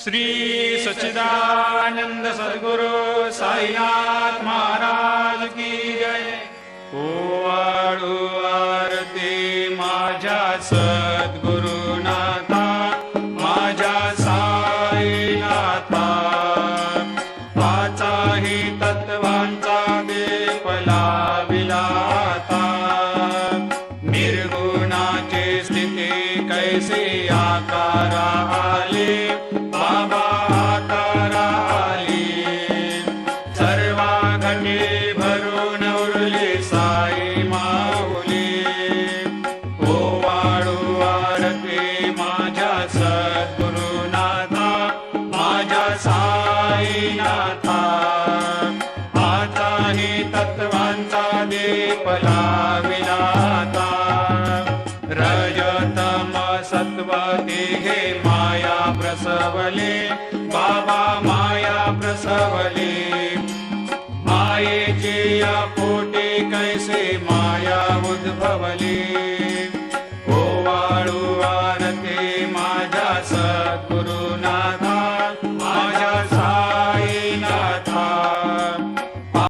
श्री सच्चिदानंद सद्गुरु साईनाथ महाराज की जय। ओवाळू आरती माझ्या सद्गुरुनाथा, माझ्या साईनाथा, पाचाही तत्वांचा दीप लाविला आता। निर्गुणाची स्थिती कैसे आकारा आले, बाबा आकारा आली। सर्वा घटी भरून उरली साई माऊली। ओवाळू आरती माझ्या सद्गुरुनाथा, माझ्या साईनाथा, आताही तत्वांचा दीप लाविला आता। रजतम सत्व तिघे माया प्रसवले, बाबा माया प्रसवले। मायेची या पोटी कैसे माया उद्भवली। ओवाळू आरती माझ्या सद्गुरुनाथ,